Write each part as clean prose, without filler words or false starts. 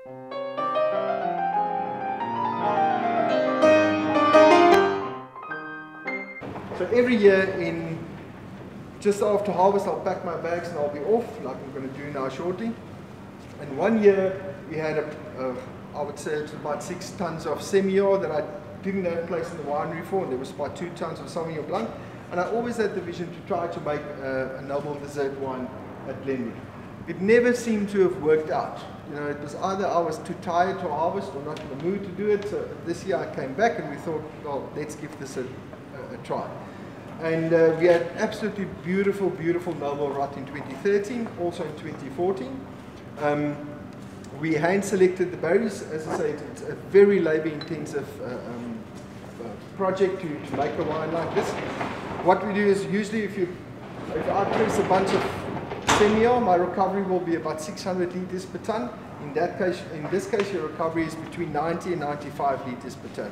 So every year just after harvest, I'll pack my bags and I'll be off, like I'm going to do now shortly. And one year we had I would say it's about 6 tons of Semillon that I didn't have place in the winery for, and there was about 2 tons of Sauvignon Blanc. And I always had the vision to try to make a Nobel dessert wine at Glenwood. It never seemed to have worked out. You know, it was either I was too tired to harvest or not in the mood to do it. So this year I came back and we thought, well, let's give this a try. And we had absolutely beautiful, beautiful Nobel rot in 2013, also in 2014. We hand selected the berries. As I say, it's a very labor-intensive project to make a wine like this. What we do is usually if I press a bunch of Semillon, my recovery will be about 600 liters per ton. In this case, your recovery is between 90 and 95 liters per ton.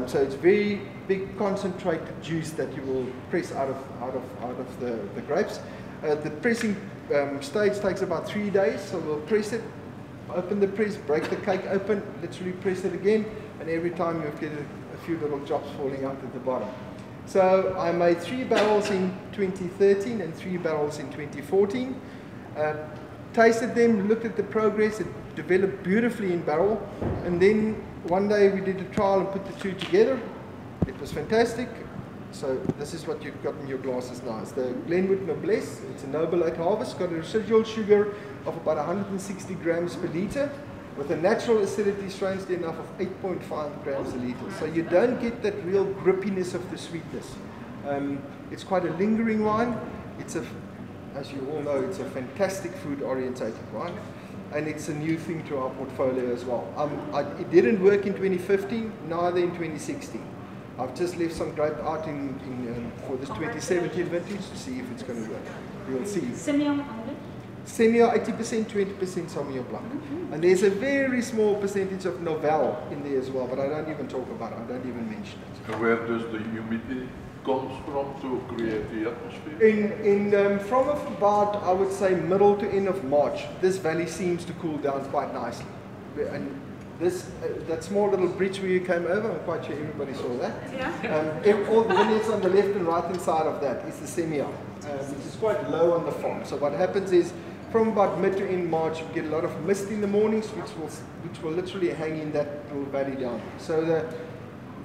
So it's very big concentrated juice that you will press out of the grapes. The pressing stage takes about 3 days, so we'll press it, open the press, break the cake open, literally press it again, and every time you'll get a few little drops falling out at the bottom. So I made 3 barrels in 2013 and 3 barrels in 2014. Tasted them, looked at the progress, it developed beautifully in barrel, and then one day we did a trial and put the 2 together. It was fantastic. So this is what you've got in your glasses now. It's the Glenwood Noblesse. It's a Nobel late harvest, got a residual sugar of about 160 grams per litre, with a natural acidity strangely enough of 8.5 grams a litre. So you don't get that real grippiness of the sweetness. It's quite a lingering wine. As you all know, it's a fantastic food orientated wine. And it's a new thing to our portfolio as well. It didn't work in 2015, neither in 2016. I've just left some grape out for this 2017 vintage to see if it's going to work. We'll see. Semillon only? Semillon 80%, 20% Sauvignon Blanc. And there's a very small percentage of Nobel in there as well, but I don't even talk about it, I don't even mention it. And where does the humidity comes from to create the atmosphere? From about, I would say, middle to end of March, this valley seems to cool down quite nicely. And that small little bridge where you came over, I'm quite sure everybody saw that. Yeah. All the vineyards on the left and right hand side of that is the Semillon, which is quite low on the farm. So what happens is, from about mid to end March, you get a lot of mist in the mornings, which will literally hang in that little valley down. So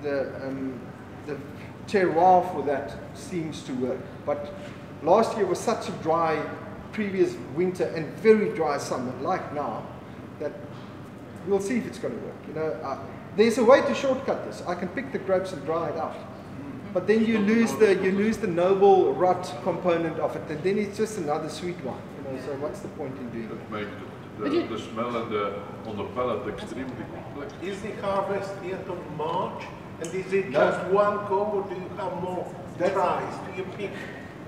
the terroir for that seems to work. But last year was such a dry previous winter and very dry summer, like now, that we'll see if it's going to work. You know, there's a way to shortcut this. I can pick the grapes and dry it out, but then you lose the noble rot component of it, and then it's just another sweet wine. You know, so what's the point in doing that? Make the smell and on the palate extremely complex. Is the harvest yet of March? And is it just one go, or do you have more tries? Do you pick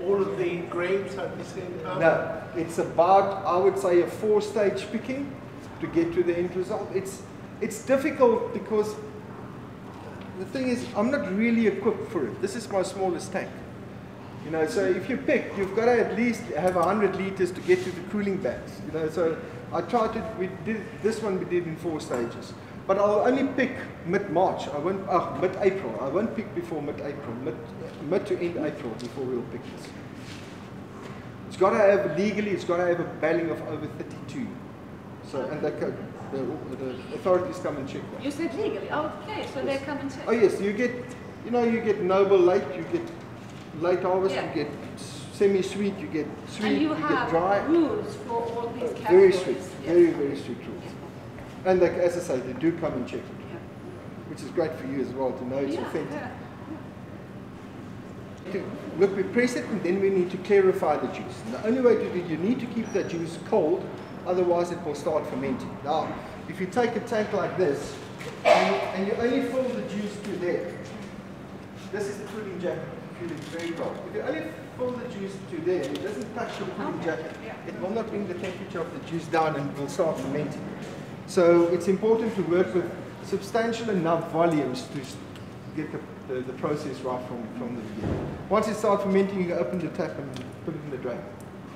all of the grapes at the same time? No, it's about, I would say, a 4-stage picking to get to the end result. It's difficult because the thing is, I'm not really equipped for it. This is my smallest tank. You know, so if you pick, you've got to at least have 100 liters to get to the cooling bags. You know, so I tried to, we did in 4 stages. But I'll only pick mid-March. I won't, mid-April. I won't pick before mid-April, mid to end April before we'll pick this. It's got to have, legally, it's got to have a barreling of over 32. So, and the authorities come and check that. You said legally? Oh, okay, so they come and check. Oh yes, you get Nobel late, you get late harvest, you get semi-sweet, you get sweet, and you get dry. Rules for all these categories. Very strict, very strict rules. And as I say, they do come and check it, which is great for you as well to know it's authentic. Look, we press it and then we need to clarify the juice. And the only way to do it, you need to keep that juice cold, otherwise it will start fermenting. Now, if you take a tank like this and you only fill the juice to there, this is the cooling jacket, feel it very cold. If you only fill the juice to there, it doesn't touch your cooling jacket, it will not bring the temperature of the juice down and will start fermenting. So it's important to work with substantial enough volumes to get the process right from the beginning. Once it starts fermenting, you can open the tap and put it in the drain.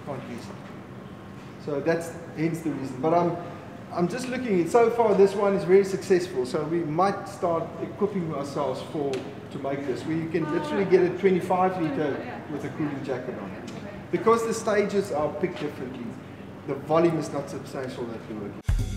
Can't use it. So that's hence the reason. But I'm just looking, so far this one is very successful, so we might start equipping ourselves to make this, where you can literally get a 25 litre with a cooling jacket on. Because the stages are picked differently, the volume is not substantial that we're working.